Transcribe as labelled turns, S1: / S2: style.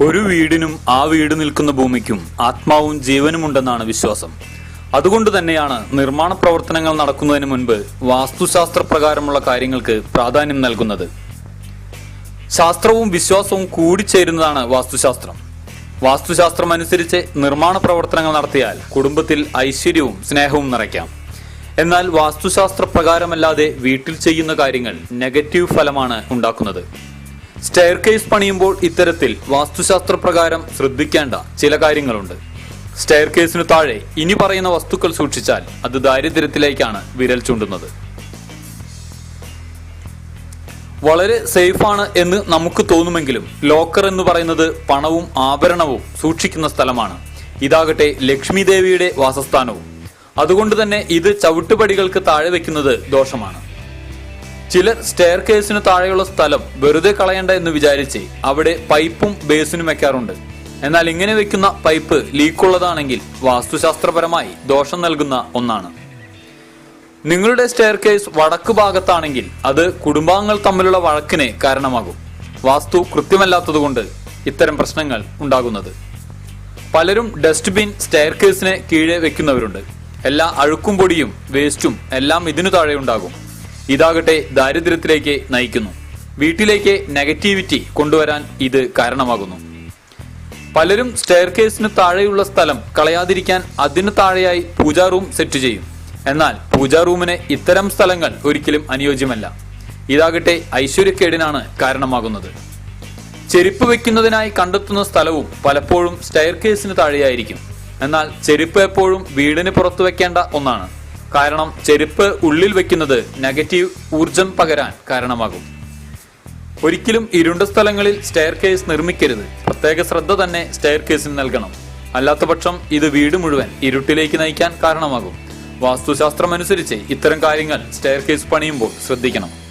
S1: ഒരു വീടിനും ആ വീട് നിൽക്കുന്ന ഭൂമിക്കും ആത്മാവും ജീവനുമുണ്ടെന്നാണ് വിശ്വാസം. അതുകൊണ്ട് തന്നെയാണ് നിർമ്മാണ പ്രവർത്തനങ്ങൾ നടക്കുന്നതിന് മുൻപ് വാസ്തുശാസ്ത്ര പ്രകാരമുള്ള കാര്യങ്ങൾക്ക് പ്രാധാന്യം നൽകുന്നത്. ശാസ്ത്രവും വിശ്വാസവും കൂടിച്ചേരുന്നതാണ് വാസ്തുശാസ്ത്രം. വാസ്തുശാസ്ത്രം അനുസരിച്ച് നിർമ്മാണ പ്രവർത്തനങ്ങൾ നടത്തിയാൽ കുടുംബത്തിൽ ഐശ്വര്യവും സ്നേഹവും നിറയ്ക്കാം. എന്നാൽ വാസ്തുശാസ്ത്ര പ്രകാരമല്ലാതെ വീട്ടിൽ ചെയ്യുന്ന കാര്യങ്ങൾ നെഗറ്റീവ് ഫലമാണ് ഉണ്ടാക്കുന്നത്. സ്റ്റെയർ കേസ് പണിയുമ്പോൾ ഇത്തരത്തിൽ വാസ്തുശാസ്ത്ര പ്രകാരം ശ്രദ്ധിക്കേണ്ട ചില കാര്യങ്ങളുണ്ട്. സ്റ്റെയർ കേസിനു താഴെ ഇനി പറയുന്ന വസ്തുക്കൾ സൂക്ഷിച്ചാൽ അത് ദാരിദ്ര്യത്തിലേക്കാണ് വിരൽ ചൂണ്ടുന്നത്. വളരെ സേഫാണ് എന്ന് നമുക്ക് തോന്നുമെങ്കിലും ലോക്കർ എന്ന് പറയുന്നത് പണവും ആഭരണവും സൂക്ഷിക്കുന്ന സ്ഥലമാണ്. ഇതാകട്ടെ ലക്ഷ്മി ദേവിയുടെ വാസസ്ഥാനവും. അതുകൊണ്ട് തന്നെ ഇത് ചവിട്ടുപടികൾക്ക് താഴെ വെക്കുന്നത് ദോഷമാണ്. ചിലർ സ്റ്റെയർ കേസിന് താഴെയുള്ള സ്ഥലം വെറുതെ കളയണ്ട എന്ന് വിചാരിച്ച് അവിടെ പൈപ്പും ബേസിനും വെക്കാറുണ്ട്. എന്നാൽ ഇങ്ങനെ വെക്കുന്ന പൈപ്പ് ലീക്കുള്ളതാണെങ്കിൽ വാസ്തുശാസ്ത്രപരമായി ദോഷം നൽകുന്ന ഒന്നാണ്. നിങ്ങളുടെ സ്റ്റെയർ കേസ് വടക്ക് ഭാഗത്താണെങ്കിൽ അത് കുടുംബാംഗങ്ങൾ തമ്മിലുള്ള വഴക്കിന് കാരണമാകും. വാസ്തു കൃത്യമല്ലാത്തതുകൊണ്ട് ഇത്തരം പ്രശ്നങ്ങൾ ഉണ്ടാകുന്നത്. പലരും ഡസ്റ്റ്ബിൻ സ്റ്റെയർ കേസിന് കീഴെ വെക്കുന്നവരുണ്ട്. എല്ലാ അഴുക്കും പൊടിയും വേസ്റ്റും എല്ലാം ഇതിനു താഴെ ഉണ്ടാകും. ഇതാകട്ടെ ദാരിദ്ര്യത്തിലേക്ക് നയിക്കുന്നു. വീട്ടിലേക്ക് നെഗറ്റിവിറ്റി കൊണ്ടുവരാൻ ഇത് കാരണമാകുന്നു. പലരും സ്റ്റെയർ കേസിന് താഴെയുള്ള സ്ഥലം കളയാതിരിക്കാൻ അതിന് താഴെയായി പൂജാ റൂം സെറ്റ് ചെയ്യും. എന്നാൽ പൂജാ റൂമിന് ഇത്തരം സ്ഥലങ്ങൾ ഒരിക്കലും അനുയോജ്യമല്ല. ഇതാകട്ടെ ഐശ്വര്യക്കേടിനാണ് കാരണമാകുന്നത്. ചെരുപ്പ് വെക്കുന്നതിനായി കണ്ടെത്തുന്ന സ്ഥലവും പലപ്പോഴും സ്റ്റെയർ കേസിന് താഴെയായിരിക്കും. എന്നാൽ ചെരുപ്പ് എപ്പോഴും വീടിന് പുറത്തു വെക്കേണ്ട ഒന്നാണ്. കാരണം ചെരുപ്പ് ഉള്ളിൽ വെക്കുന്നത് നെഗറ്റീവ് ഊർജം പകരാൻ കാരണമാകും. ഒരിക്കലും ഇരുണ്ട സ്ഥലങ്ങളിൽ സ്റ്റെയർ കേസ് നിർമ്മിക്കരുത്. പ്രത്യേക ശ്രദ്ധ തന്നെ സ്റ്റെയർ കേസിന് നൽകണം. അല്ലാത്തപക്ഷം ഇത് വീട് മുഴുവൻ ഇരുട്ടിലേക്ക് നയിക്കാൻ കാരണമാകും. വാസ്തുശാസ്ത്രം അനുസരിച്ച് ഇത്തരം കാര്യങ്ങൾ സ്റ്റെയർ കേസ് പണിയുമ്പോൾ ശ്രദ്ധിക്കണം.